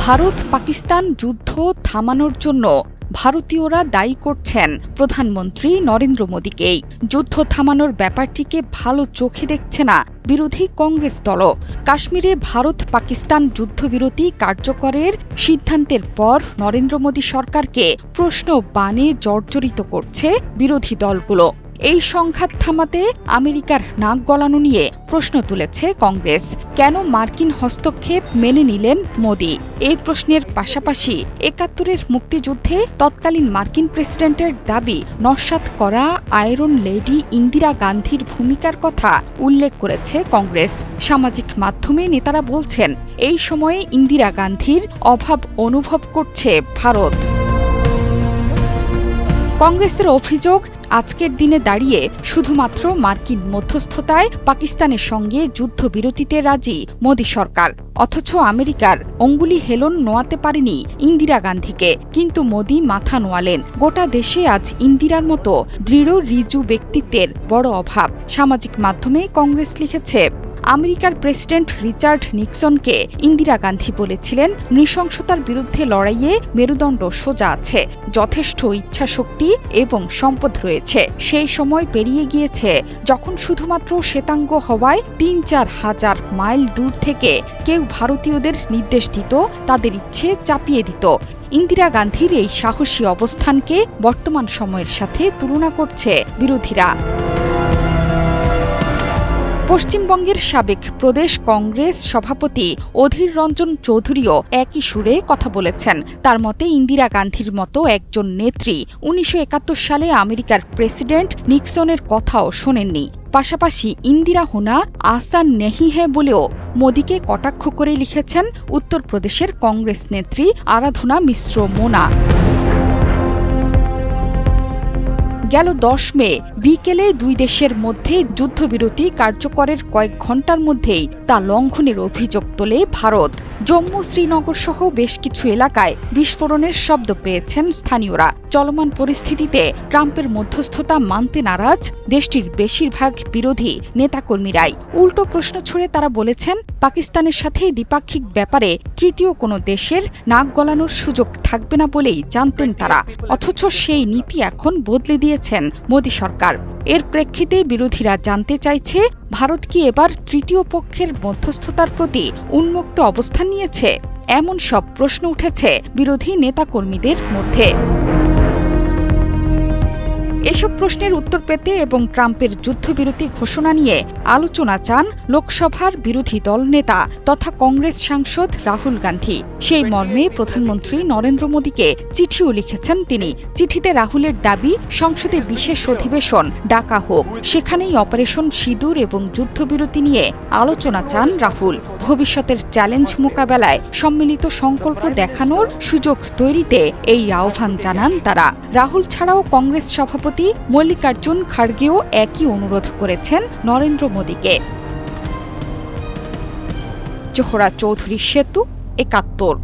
ভারত পাকিস্তান যুদ্ধ থামানোর জন্য ভারতীয়রা দায়ী করছেন প্রধানমন্ত্রী নরেন্দ্র মোদীকেই। যুদ্ধ থামানোর ব্যাপারটিকে ভালো চোখে দেখছে না বিরোধী কংগ্রেস দলও। কাশ্মীরে ভারত পাকিস্তান যুদ্ধবিরতি কার্যকরের সিদ্ধান্তের পর নরেন্দ্র মোদী সরকারকে প্রশ্ন বাণে জর্জরিত করছে বিরোধী দলগুলো। এই সংঘাত থামাতে আমেরিকার নাক গলানো নিয়ে প্রশ্ন তুলেছে কংগ্রেস। কেন মার্কিন হস্তক্ষেপ মেনে নিলেন মোদি? এই প্রশ্নের পাশাপাশি ৭১-এর মুক্তিযুদ্ধে তৎকালীন মার্কিন প্রেসিডেন্টের দাবি নস্যাৎ করা আয়রন লেডি ইন্দিরা গান্ধীর ভূমিকার কথা উল্লেখ করেছে কংগ্রেস। সামাজিক মাধ্যমে নেতারা বলছেন, এই সময়ে ইন্দিরা গান্ধীর অভাব অনুভব করছে ভারত। কংগ্রেসের অভিযোগ, আজকের দিনে দাঁড়িয়ে শুধুমাত্র মার্কিন মধ্যস্থতায় পাকিস্তানের সঙ্গে যুদ্ধবিরতিতে রাজি মোদী সরকার, অথচ আমেরিকার অঙ্গুলি হেলন নোয়াতে পারেনি ইন্দিরা গান্ধীকে। কিন্তু মোদী মাথা নোয়ালেন। গোটা দেশে আজ ইন্দিরার মতো দৃঢ় ঋজু ব্যক্তিত্বের বড় অভাব। সামাজিক মাধ্যমে কংগ্রেস লিখেছে, আমেরিকার প্রেসিডেন্ট রিচার্ড নিক্সনকে ইন্দিরা গান্ধী বলেছিলেন, নৃশংসতার বিরুদ্ধে লড়াইয়ে মেরুদণ্ড সোজা আছে, যথেষ্ট ইচ্ছাশক্তি এবং সম্পদ রয়েছে। সেই সময় পেরিয়ে গিয়েছে যখন শুধুমাত্র শ্বেতাঙ্গ হওয়ায় ৩-৪ হাজার মাইল দূর থেকে কেউ ভারতীয়দের নির্দেশ দিত, তাদের ইচ্ছে চাপিয়ে দিত। ইন্দিরা গান্ধীর এই সাহসী অবস্থানকে বর্তমান সময়ের সাথে তুলনা করছে বিরোধীরা। পশ্চিমবঙ্গের সাবেক প্রদেশ কংগ্রেস সভাপতি অধীর রঞ্জন চৌধুরীও একই সুরে কথা বলেছেন। তার মতে, ইন্দিরা গান্ধীর মতো একজন নেত্রী ১৯৭১ সালে আমেরিকার প্রেসিডেন্ট নিক্সনের কথাও শোনেননি। পাশাপাশি ইন্দিরা হোনা আসান নেহি হ্যায় বলেও মোদীকে কটাক্ষ করে লিখেছেন উত্তরপ্রদেশের কংগ্রেস নেত্রী আরাধনা মিশ্র মোনা। গেল ১০ মে বিকেলে দুই দেশের মধ্যে যুদ্ধবিরতি কার্যকরের কয়েক ঘণ্টার মধ্যেই তা লঙ্ঘনের অভিযোগ তোলে ভারত। জম্মু, শ্রীনগর সহ বেশ কিছু এলাকায় বিস্ফোরণের শব্দ পেয়েছেন স্থানীয়রা। চলমান পরিস্থিতিতে ট্রাম্পের মধ্যস্থতা মানতে নারাজ দেশটির বেশিরভাগ বিরোধী নেতাকর্মীরাই। উল্টো প্রশ্ন ছুড়ে তারা বলেছেন, পাকিস্তানের সাথে দ্বিপাক্ষিক ব্যাপারে তৃতীয় কোনো দেশের নাক গলানোর সুযোগ থাকবে না বলেই জানতেন তারা। অথচ সেই নীতি এখন বদলে দিয়েছেন মোদী সরকার। এর প্রেক্ষিতে বিরোধীরা জানতে চাইছে, ভারত কি এবার তৃতীয় পক্ষের মধ্যস্থতার প্রতি উন্মুক্ত অবস্থান নিয়েছে? এমন সব প্রশ্ন উঠেছে বিরোধী নেতাকর্মীদের মধ্যে। এসব প্রশ্নের উত্তর পেতে এবং ট্রাম্পের যুদ্ধবিরতি ঘোষণা নিয়ে আলোচনা চান লোকসভার বিরোধী দল নেতা তথা কংগ্রেস সাংসদ রাহুল গান্ধী। সেই মর্মে প্রধানমন্ত্রী নরেন্দ্র মোদীকে চিঠিও লিখেছেন তিনি। চিঠিতে রাহুলের দাবি, সংসদে বিশেষ অধিবেশন ডাকা হোক, সেখানেই অপারেশন সিঁদুর এবং যুদ্ধবিরতি নিয়ে আলোচনা চান রাহুল। ভবিষ্যতের চ্যালেঞ্জ মোকাবেলায় সম্মিলিত সংকল্প দেখানোর সুযোগ তৈরিতে এই আহ্বান জানান তারা। রাহুল ছাড়াও কংগ্রেস সভাপতি মল্লিকার্জুন খাড়গেও একই অনুরোধ করেছেন নরেন্দ্র মোদীকে। জোহরা চৌধুরী সেতু, ৭১।